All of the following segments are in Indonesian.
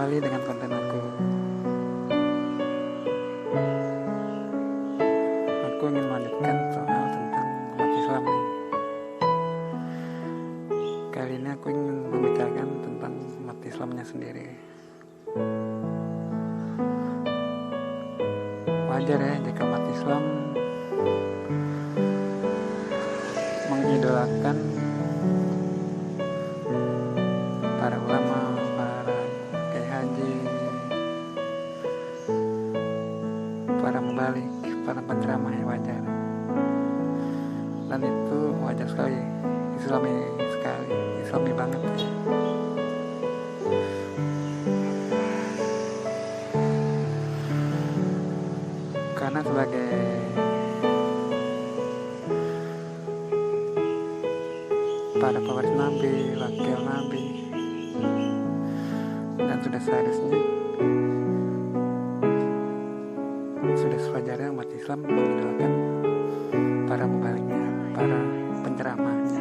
kembali dengan konten aku. Aku ingin melanjutkan soal tentang umat Islam nih. Kali ini aku ingin membicarakan tentang umat Islamnya sendiri. Wajar ya jika umat Islam mengidolakan para ulama, para kiai haji, para mubalik, para penceramah, yang wajar. Dan itu wajar sekali, islami sekali, islami banget ya. Karena sebagai para pewaris Nabi, wakil Nabi, dan sudah seharusnya, sudah sewajarnya umat Islam mengidolakan para mubaliknya, para penceramahnya,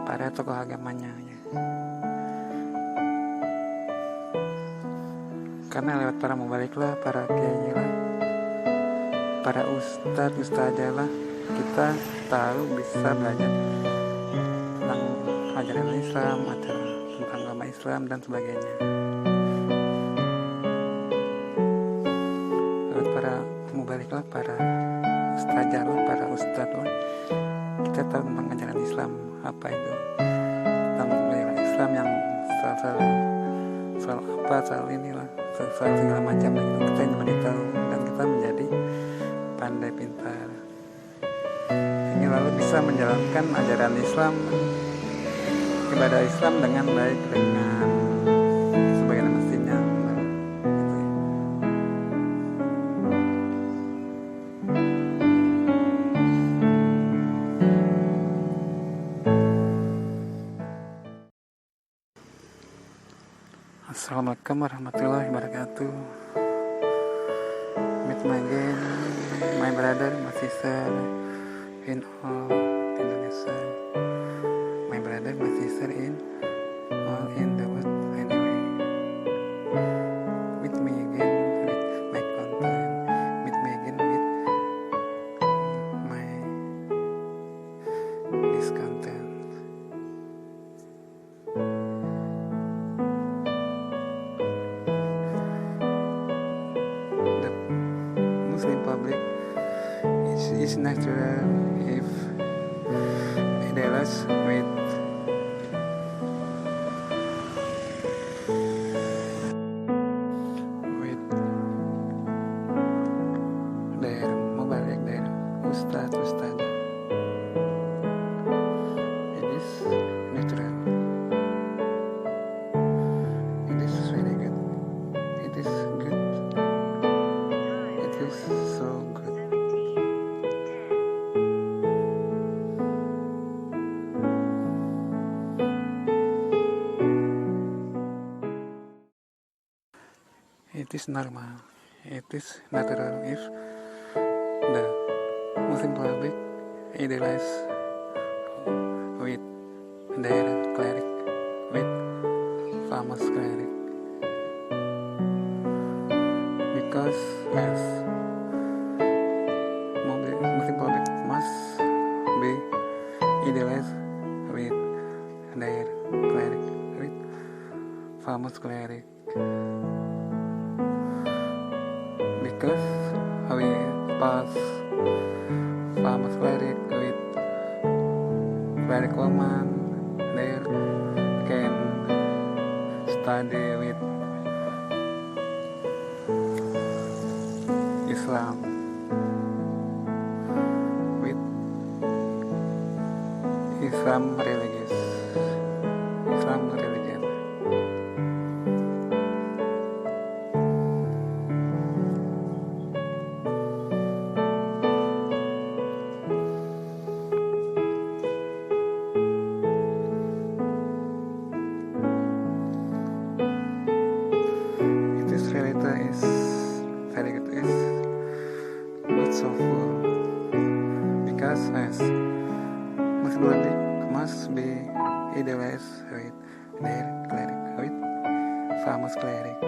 para tokoh agamanya ya. Karena lewat para mubaliklah, para kiai lah, para ustadzah lah, kita tahu bisa belajar tentang ajaran Islam, tentang agama Islam dan sebagainya. Lewat para mubalik lah, para ustadzah lah, para ustadz lah, kita tahu tentang ajaran Islam, apa itu, tentang ajaran Islam yang soal apa, soal inilah, soal segala macam, kita menjadi tahu dan kita menjadi pandai pintar. Ini lalu bisa menjalankan ajaran Islam, ibadah Islam dengan baik, dengan sebagaimana mestinya. Assalamualaikum warahmatullahi wabarakatuh. Meet my again, my brother, my sister in all Indonesia, my brother, my sister in all in the world anyway. Meet me again with my content, meet me again with my this content. Muslim public is natural if idealized with their mubalik, their ustadzah. It is natural. It is very good. It is good. It is so good. It is normal. It is natural if the Muslim public idealize with their cleric, with famous cleric, because as Muslim public must be idealized with their cleric, with famous cleric, because we pass famous cleric with cleric woman, they can study with Islam, with Islam religious, Islam religion. This reality is very good, is not so full, because as Muslim must be idealized with their cleric, with famous cleric.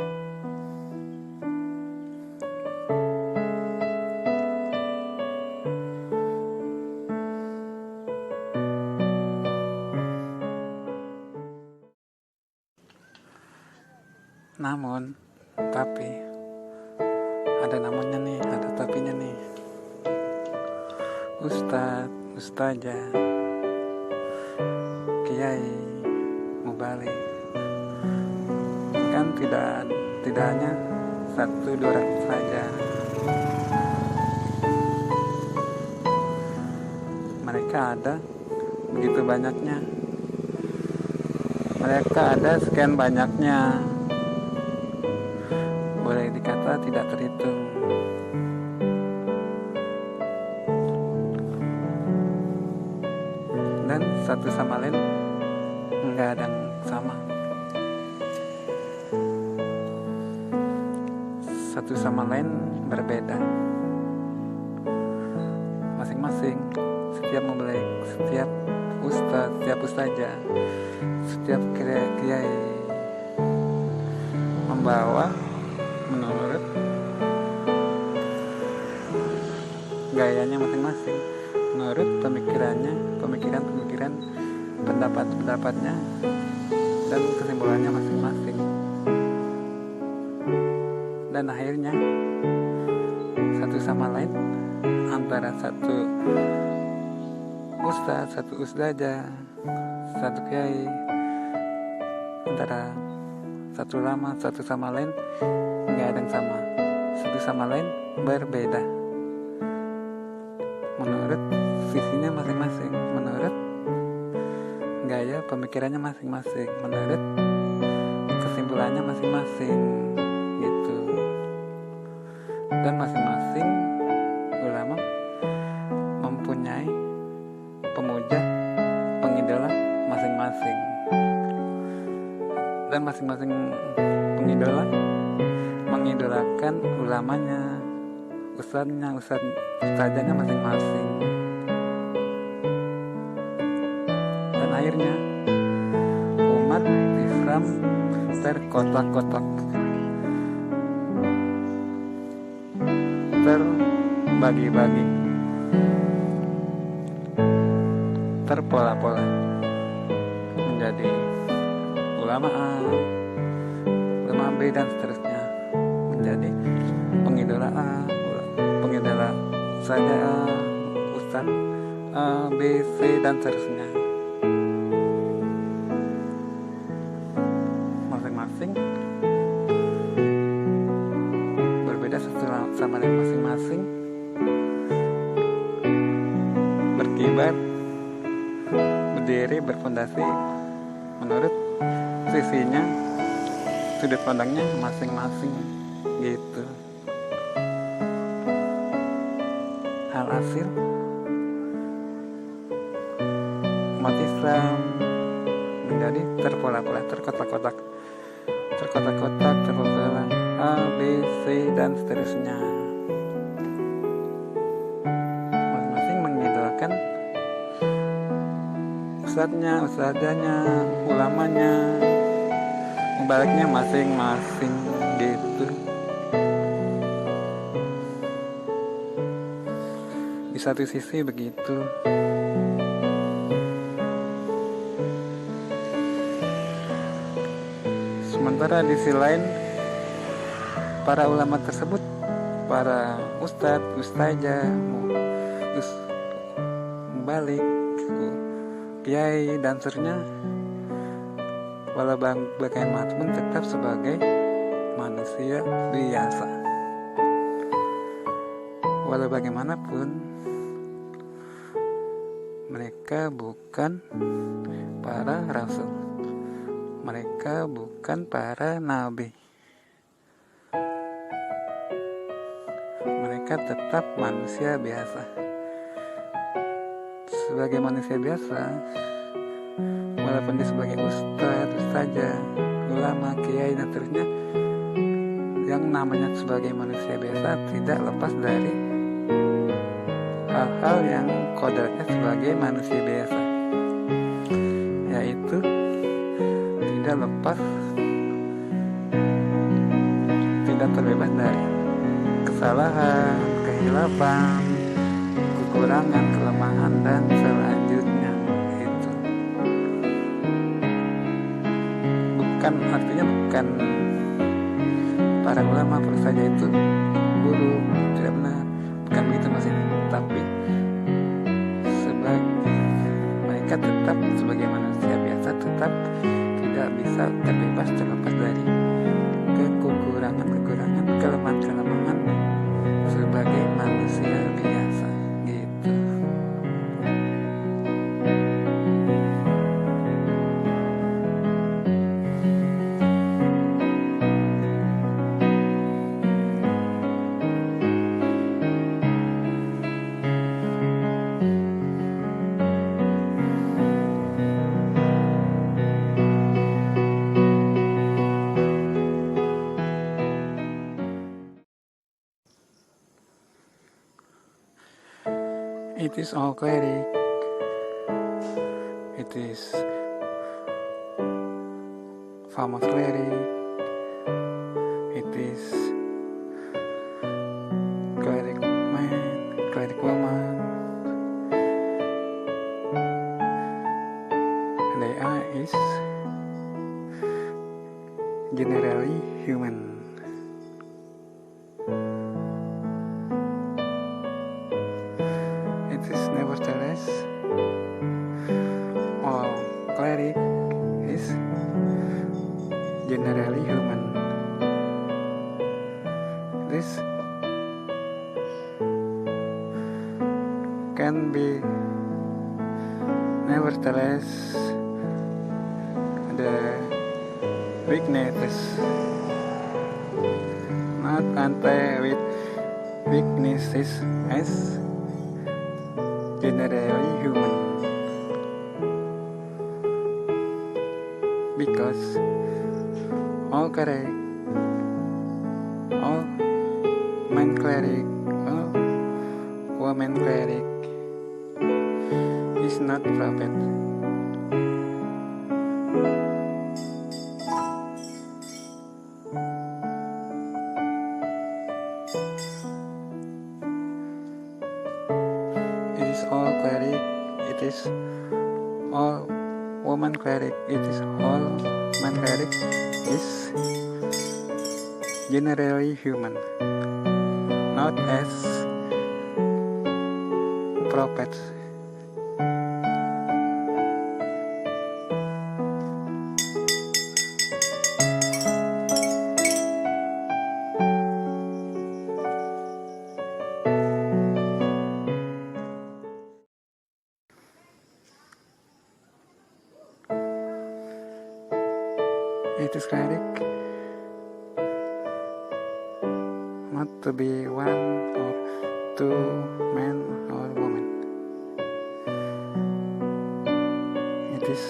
Namun, tapi ada namunnya nih, ada tapinya nih. Ustadz, ustazah, kiai, mubalik, kan tidak hanya 1-2 saja. Mereka ada begitu banyaknya. Mereka ada sekian banyaknya. Boleh dikata tidak terhitung. Dan satu sama lain enggak ada yang sama. Satu sama lain berbeda. Masing-masing, setiap mubalik, setiap ustaz, setiap ustazah, setiap kiai membawa menurut gayanya masing-masing, menurut pemikiran, pendapat-pendapatnya, dan kesimpulannya masing-masing. Dan akhirnya satu sama lain, antara satu ustaz, satu ustazah, satu kiai, antara satu ulama, satu sama lain nggak ada yang sama. Satu sama lain berbeda menurut sisinya masing-masing, menurut gaya pemikirannya masing-masing, menurut kesimpulannya masing-masing gitu. Dan masing-masing ulama mempunyai pemuja, pengidola masing-masing. Dan masing-masing pengidola mengidolakan ulamanya, ustazahnya masing-masing. Dan akhirnya umat Islam terkotak-kotak, terbagi-bagi, terpola-pola menjadi ulama A, ulama B, dan seterusnya, menjadi pengidola A, pengidola saja A, ustaz A, B, C, dan seterusnya. Masing-masing berbeda satu sama lain, masing-masing berkibar, berdiri, berfondasi menurut sisinya, sudut pandangnya masing-masing gitu. Alhasil umat Islam menjadi terpola-pola, terkotak-kotak, terpola A, B, C, dan seterusnya. Masing-masing mengidolakan ustadznya, ustazahnya, ulamanya, mubaliknya masing-masing gitu. Di satu sisi begitu, sementara di sisi lain para ulama tersebut, para ustadz, ustazah, mubalik, kiai, dan seterusnya, walau bagaimanapun tetap sebagai manusia biasa. Walau bagaimanapun mereka bukan para rasul, mereka bukan para nabi, mereka tetap manusia biasa. Sebagai manusia biasa, walaupun dia sebagai ustadz, ustazah, ulama, kiai, dan seterusnya, yang namanya sebagai manusia biasa tidak lepas dari hal-hal yang kodratnya sebagai manusia biasa, yaitu tidak lepas tidak terbebas dari kesalahan, kehilapan, kekurangan, kelemahan, dan selanjutnya. Itu artinya bukan para ulama saja itu buruk, tidak benar, bukan begitu maksudnya, tapi mereka tetap sebagai manusia biasa tetap tidak bisa terbebas terlepas dari kekurangan, kelemahan sebagai manusia biasa gitu. It is all cleric. It is famous cleric. It is cleric man, cleric woman. They is generally human. Nevertheless, all cleric is generally human. This can be nevertheless the weaknesses, not anti with weaknesses as generally human, because all cleric, all man cleric, all woman cleric is not prophet. All cleric, it is all woman cleric, it is all man cleric is generally human, not as prophets. It is cleric not to be one or two men or woman. It is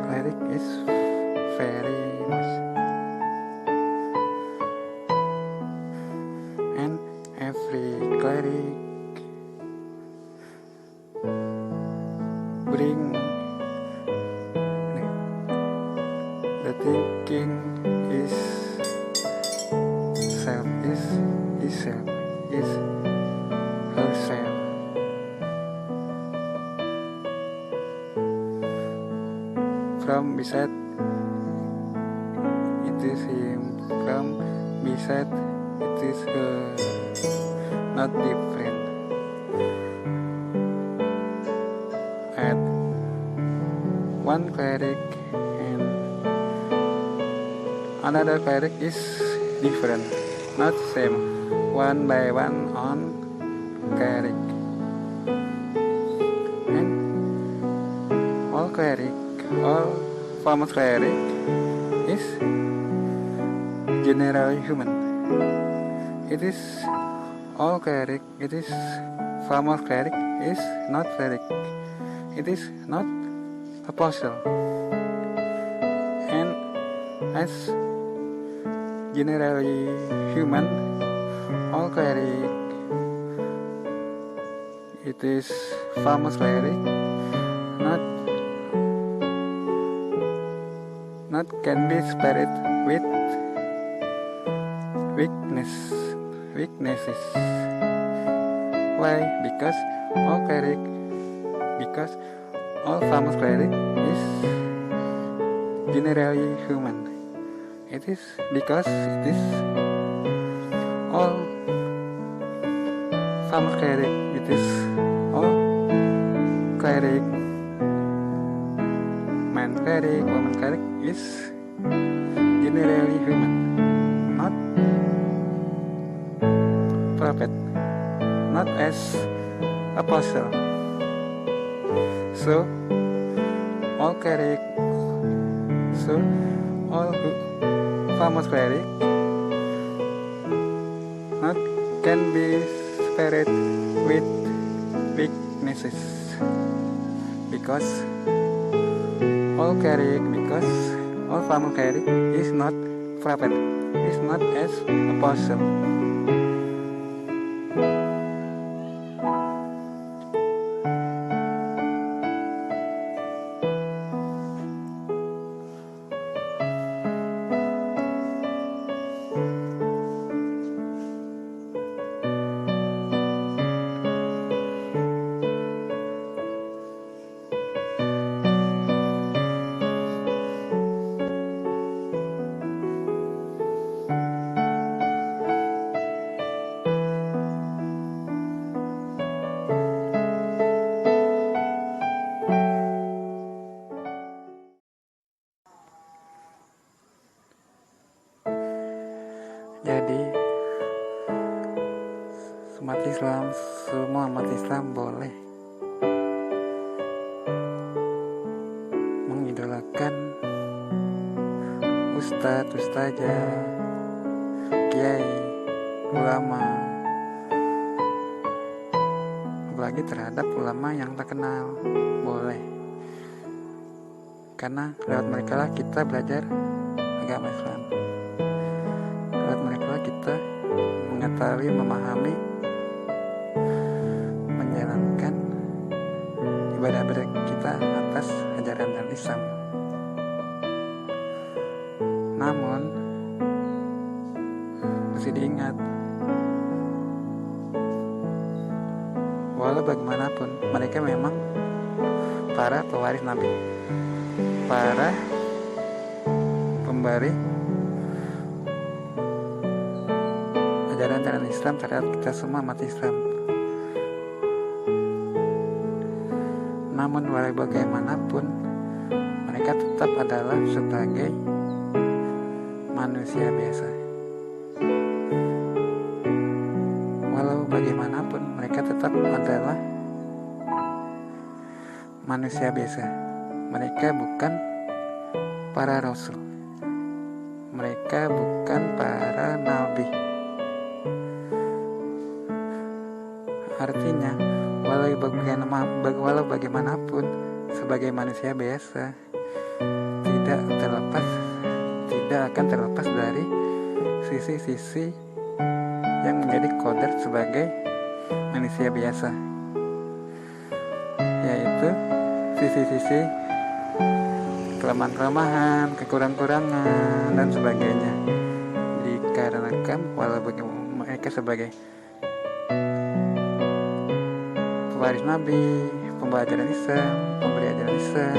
cleric is very much, and every cleric bring the thinking is self, is herself. From beside it is him, from beside it is her, not different. At one cleric and another cleric is different, not same, one by one on cleric. And all cleric, all famous cleric is generally human. It is all cleric, it is famous cleric is not cleric. It is not apostle. And as generally human, all cleric, it is famous cleric, not can be spared with weaknesses. Why? Because all famous cleric is generally human. It is because it is all famous cleric. It is all cleric, man cleric, woman cleric is generally human, not prophet, not as apostle. So all famous cleric not can be spared with weaknesses, because all famous cleric is not prophet, is not as apostle. Jadi semua umat Islam boleh mengidolakan ustazah, kiai, ulama, apalagi terhadap ulama yang terkenal, boleh, karena lewat mereka lah kita belajar agama Islam. Lewat mereka kita mengetahui, memahami, menjalankan ibadah kita atas ajaran dan Islam. Namun mesti diingat, walau bagaimanapun mereka memang para pewaris Nabi, para pemberi ajaran Islam terhadap kita semua umat Islam. Namun walau bagaimanapun mereka tetap adalah sebagai manusia biasa. Walau bagaimanapun mereka tetap adalah manusia biasa. Mereka bukan para rasul, mereka bukan para nabi. Artinya, walau bagaimanapun sebagai manusia biasa tidak akan terlepas dari sisi-sisi yang menjadi kodrat sebagai manusia biasa, yaitu sisi-sisi kelemahan-kelemahan, kekurangan-kurangan dan sebagainya. Dikarenakan walau mereka sebagai pewaris Nabi, pembawa ajaran Islam, pemberi ajaran Islam,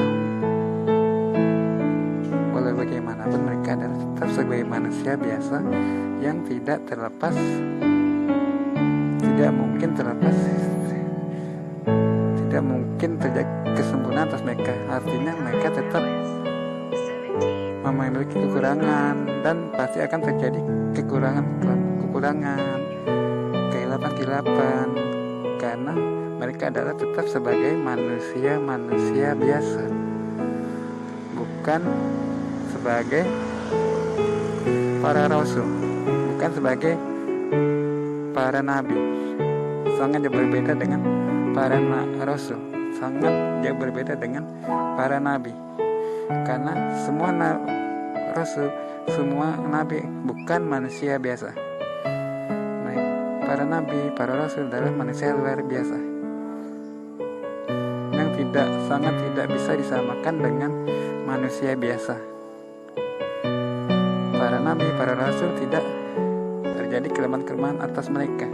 walau bagaimanapun mereka adalah tetap sebagai manusia biasa yang tidak mungkin terjadi kesempurnaan atas mereka. Artinya mereka tetap memiliki kekurangan dan pasti akan terjadi kekurangan, kehilapan, karena mereka adalah tetap sebagai manusia biasa, bukan sebagai para rasul, bukan sebagai para nabi. Sangat jauh berbeda dengan para rasul, sangat jauh berbeda dengan para nabi, karena semua rasul, semua nabi bukan manusia biasa. Para nabi, para rasul adalah manusia luar biasa yang sangat tidak bisa disamakan dengan manusia biasa. Para nabi, para rasul tidak terjadi kelemahan-kelemahan atas mereka,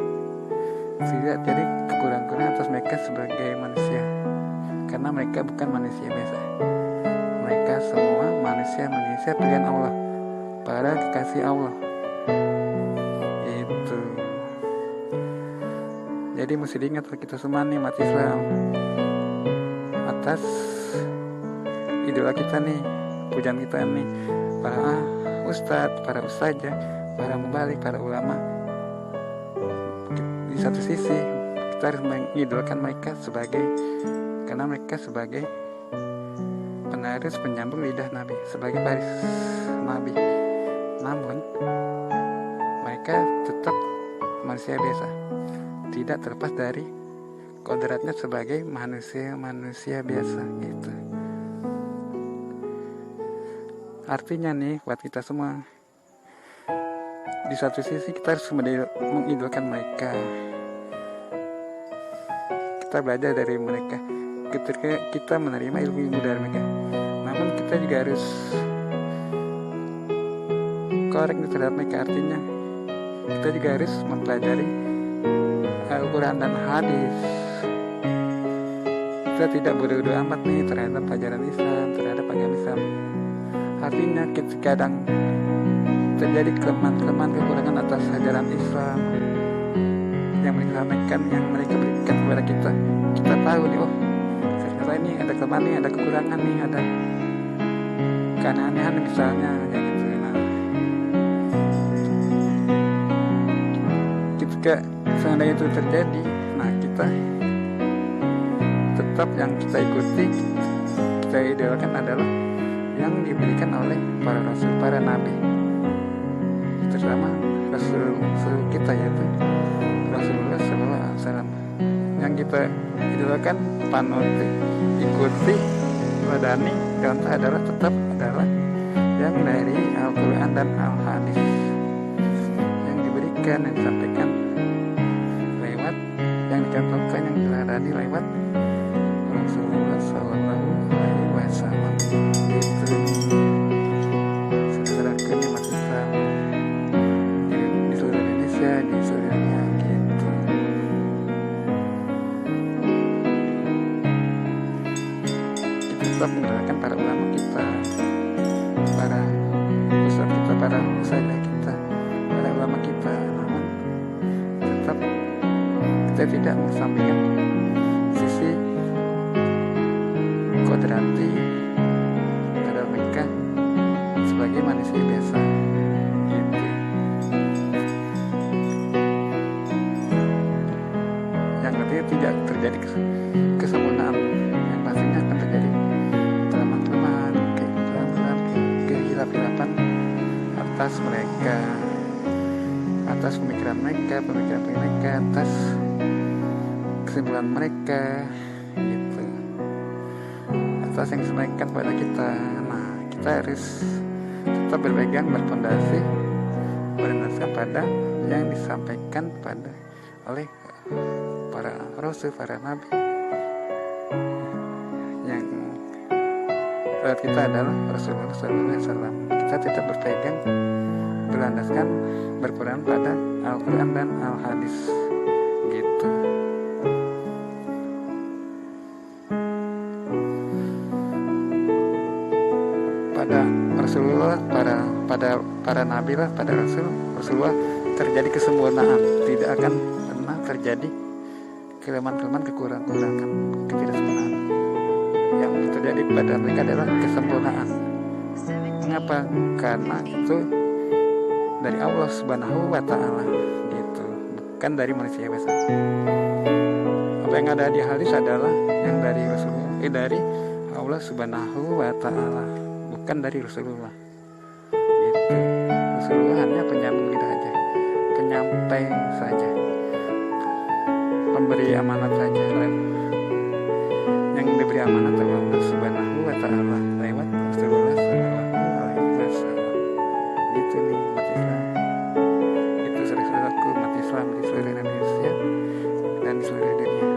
tidak jadi kekurangan-kekurangan atas mereka sebagai manusia, karena mereka bukan manusia biasa. Mereka semua manusia pilihan Allah, para kekasih Allah. Itu. Jadi mesti diingat kita semua nih umat Islam, atas idola kita nih, pujaan kita nih, para ustadz, para ustazah, para mubalik, para ulama. Di satu sisi kita harus mengidolakan mereka karena mereka sebagai penerus penyambung lidah Nabi, sebagai paris Nabi. Namun mereka tetap manusia biasa, tidak terlepas dari kodratnya sebagai manusia biasa. Gitu. Artinya nih buat kita semua, di satu sisi kita harus mengidolakan mereka, kita belajar dari mereka ketika kita menerima ilmu dari mereka. Namun kita juga harus korek terhadap mereka. Artinya kita juga harus mempelajari Al-Quran dan hadis. Kita tidak bodoh-bodoh amat nih terhadap ajaran Islam, terhadap agama Islam. Artinya ketika kadang terjadi kelemahan-kelemahan, kekurangan atas ajaran Islam yang mereka sampaikan, yang mereka berikan kepada kita tahu nih, oh ternyata ini ada kelemahan nih, ada kekurangan nih, ada keanehan misalnya, ya gitu. Nah, ketika seandainya itu terjadi, nah kita tetap yang kita ikuti, kita idolakan adalah yang diberikan oleh para rasul, para nabi, terutama rasul kita, yaitu Rasulullah SAW. Yang kita idolakan, panuti, ikuti, ladani, contoh adalah yang dari Al-Quran dan Al-Hadis, yang diberikan, yang disampaikan lewat, yang dicontohkan, yang diladani lewat Rasulullah SAW. Itu saudaraku nih umat Islam di seluruh Indonesia, di seluruh dunia, gitu. Kita tetap menggunakan para ulama kita, para ustaz kita, para ustazah kita, para ulama kita. Namun tetap kita tidak mengesampingkan sisi kodrati pada mereka sebagai manusia biasa, gitu. Yang artinya tidak terjadi kesempurnaan, yang pastinya akan terjadi kelemahan-kelemahan, kehilaf-hilafan atas mereka, atas pemikiran mereka, atas kesimpulan mereka, gitu, atas yang disampaikan kepada kita. Nah, kita harus tetap berpegang, berfondasi, berdasarkan pada yang disampaikan oleh para rasul, para nabi. Yang lewat kita adalah Rasulullah SAW. Kita tetap berpegang, berlandaskan, berperan pada Al-Quran dan Al-Hadis, gitu. Pada Rasulullah, para nabi lah, pada Rasulullah terjadi kesempurnaan, tidak akan pernah terjadi kelemahan-kelemahan, kekurangan, ketidaksempurnaan. Yang terjadi pada mereka adalah kesempurnaan. Mengapa? Karena itu dari Allah Subhanahu wa Ta'ala, gitu, bukan dari manusia biasa. Apa yang ada di hadis adalah yang dari Rasulullah, dari Allah Subhanahu wa Ta'ala, bukan dari Rasulullah, gitu. Rasulullah hanya penyambung lidah saja, penyampai saja, pemberi amanat saja. Yang diberi amanat oleh Allah Subhanahu wa Ta'ala lewat Rasulullah SAW. Gitu nih umat Islam. Itu saudara-saudaraku umat Islam di seluruh Indonesia dan di seluruh dunia.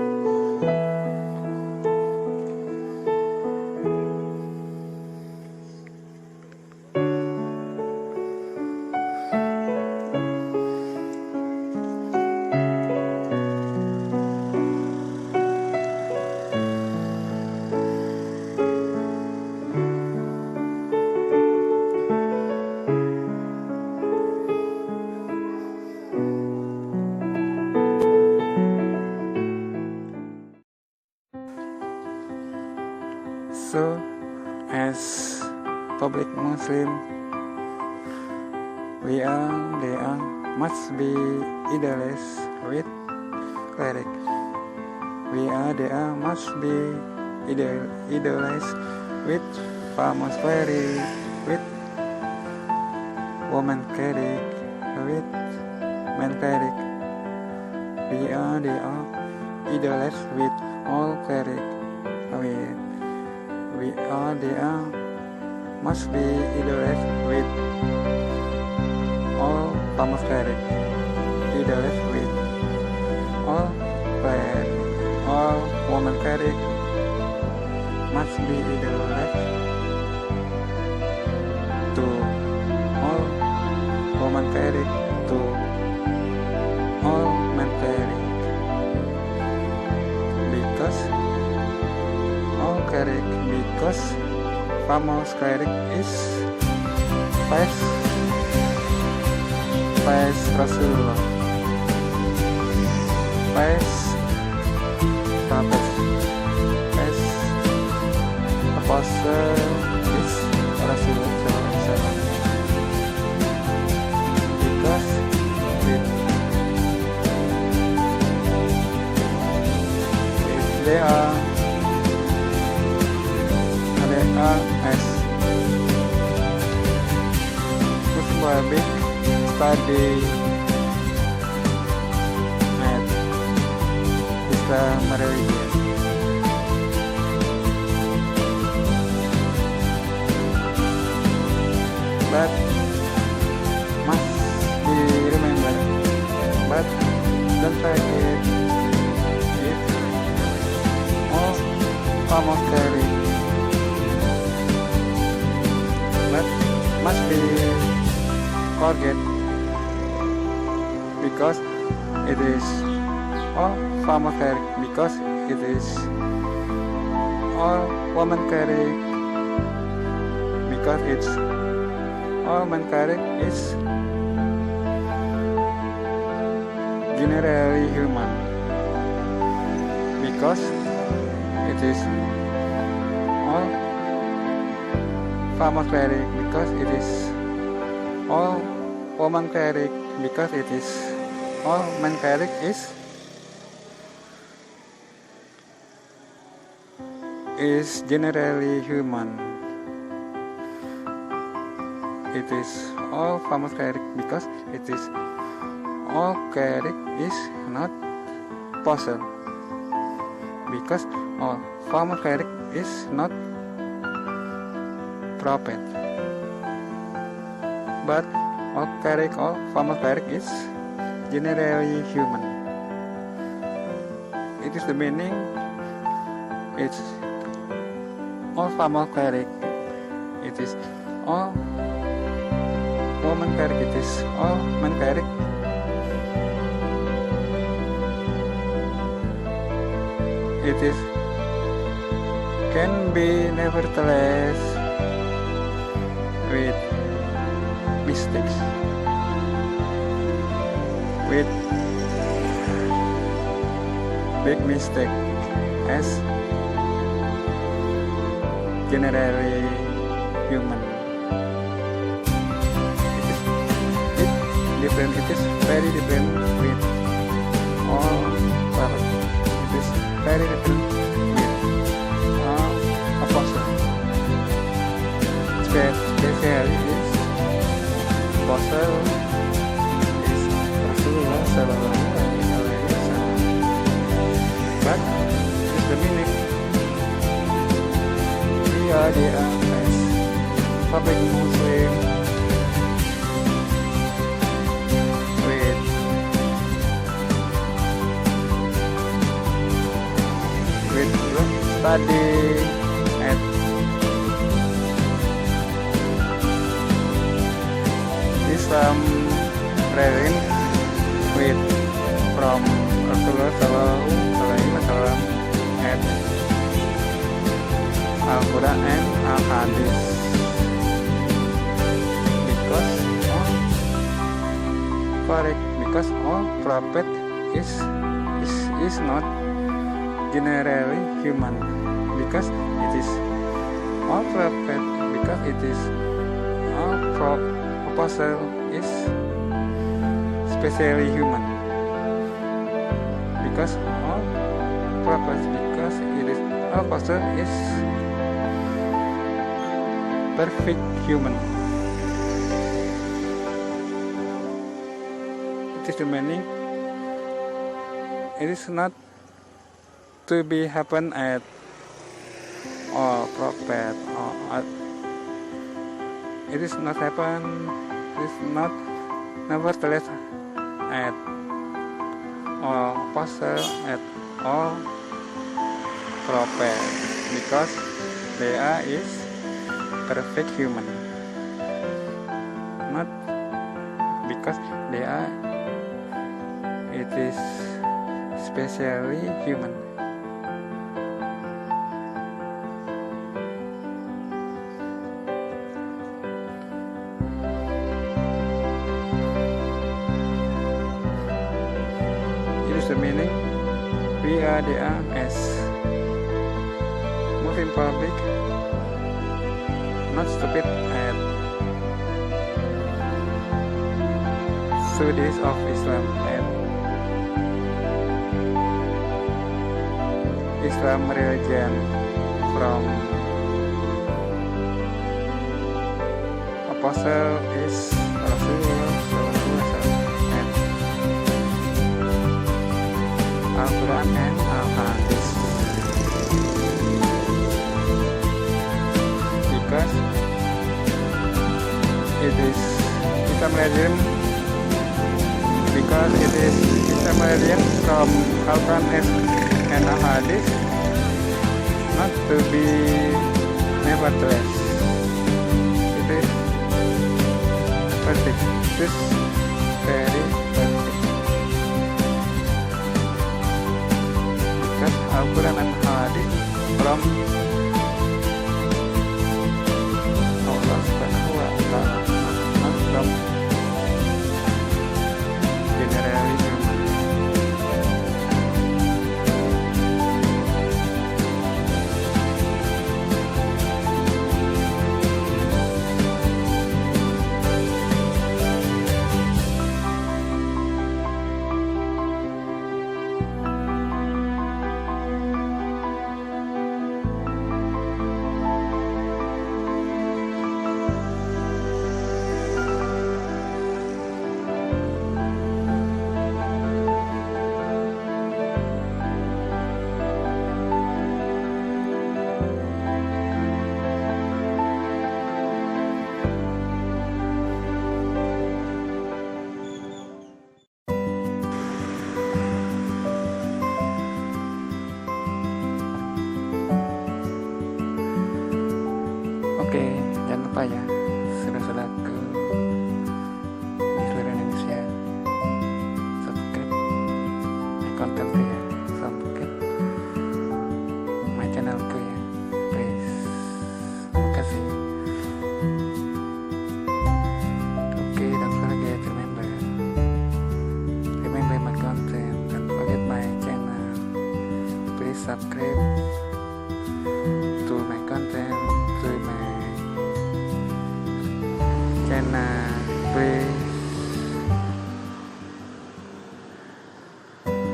as public Muslim, they are must be idolized with cleric. They are must be idolized with famous cleric, with woman cleric, with man cleric. They are idolized with all cleric. They are must be idolized with all famous cleric. Idolized with all cleric. All woman cleric must be idolized to all woman cleric to all men cleric, because all cleric, because famous cleric is vice Rasulullah, vice prophet, vice apostle is Rasulullah, because they are as Muslim study at Islam religion. But must be remembered, but don't forget, if all famous cleric, but must be forget, because it is all famous cleric, because it is all woman cleric, because it's all man cleric is generally human, because it is all famous cleric, because it is all woman cleric, because it is all man cleric is generally human. It is all famous cleric, because it is all cleric is not apostle, because all famous cleric is not prophet, but all famous cleric is generally human. It is the meaning. It's all famous cleric. It is all woman cleric. It is all man cleric. It is can be nevertheless with mistakes, with big mistake, as generally human. It is very different with all part. It is very different with all apostle. Especially is apostle is Rasulullah Sallallahu Alaihi Wasallam. But is the meaning. They are as public Muslim with study at Islam religion with from Rasulullah Sallallahu Alaihi Wasallam at Al-Quran and Al-Hadith, because correct, because all prophet is not generally human, because it is all prophet, because it is all apostle is especially human, because all prophets, because it is all apostle is perfect human. It is the meaning. It is not to be happen at all prophet, or it is not happen. It is not nevertheless at all apostle, at all prophet, because they are is perfect human, not because they are. It is especially human. It is the meaning. We are the as Muslim public, not stupid and studies of Islam and Islam religion from apostle is Rasulullah and Al-Quran and Al-Hadith, because it is Islam religion, because it is Islam religion from Al-Quran and Al-Hadith, not to be nevertheless. It is perfect. It is very perfect. Because Al-Quran and Hadith from Allah Subhanahu wa Ta'ala, not from generally human. Oke, jangan lupa ya, saudara-saudaraku di seluruh Indonesia, subscribe my kontenku ya, subscribe my channelku ya, please. Terima kasih. Oke, don't forget to remember my content, don't forget my channel. Please subscribe to my content, to my channel, please.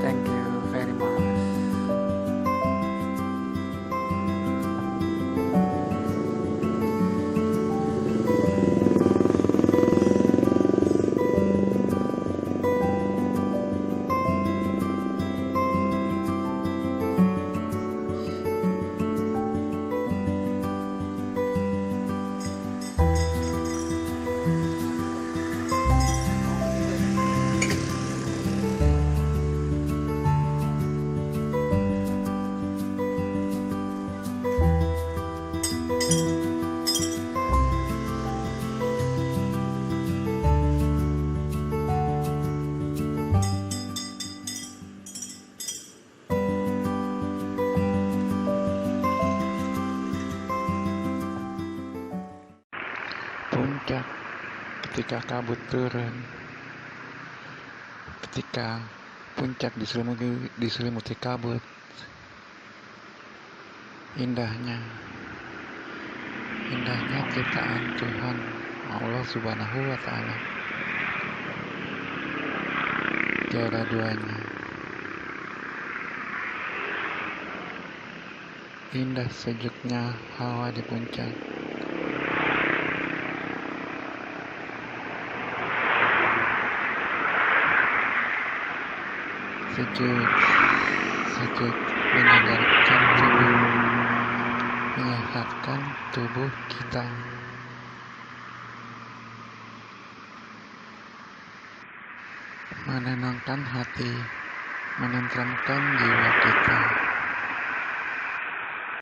Thank you very much. Puncak ketika kabut turun, ketika puncak diselimuti kabut, indahnya Indahnya ciptaan Tuhan Allah Subhanahu wa Ta'ala, tiada duanya. Indah sejuknya hawa di puncak, sejuk menyegarkan tubuh, menyehatkan tubuh kita. Menenangkan hati, menenteramkan jiwa kita.